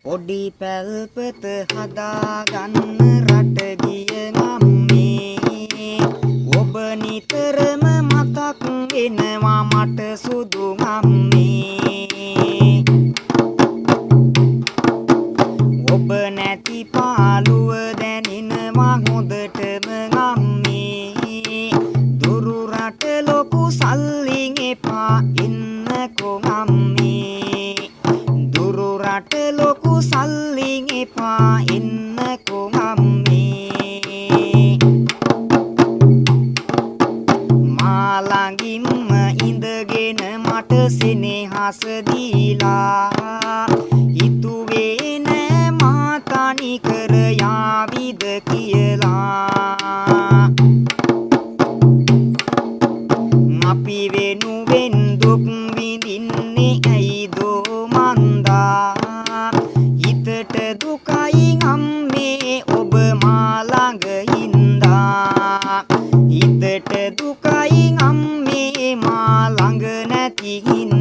පොඩි පැල්පත හදාගන්න රට ගිය ගම්මේ ඔබ නිතරම මතක් වෙනවා මට සුදු ගම්මේ ඔබ නැති පාළුව දැනෙනවා හොඳටම ගම්මේ දුරු රට ලොකු සල්ලින් එපා එන්නකෝ ගම්මේ දුරු රට ලොකු සල්ලින් එපා එන්නකෝ ගම්මේ මා ළඟින්ම ඉඳගෙන මට සෙනෙහස දීලා හිතුවේ නෑ මා තනි කර යාවිද කියලා අපි වෙනුවෙන් දුක් විඳින්නේ ඇයිදෝ මන්දා හිතට දුකයි අම්මේ ඔබ මා ළඟ හින්දා හිතට දුකයි අම්මේ මා ළඟ නැති හින්දා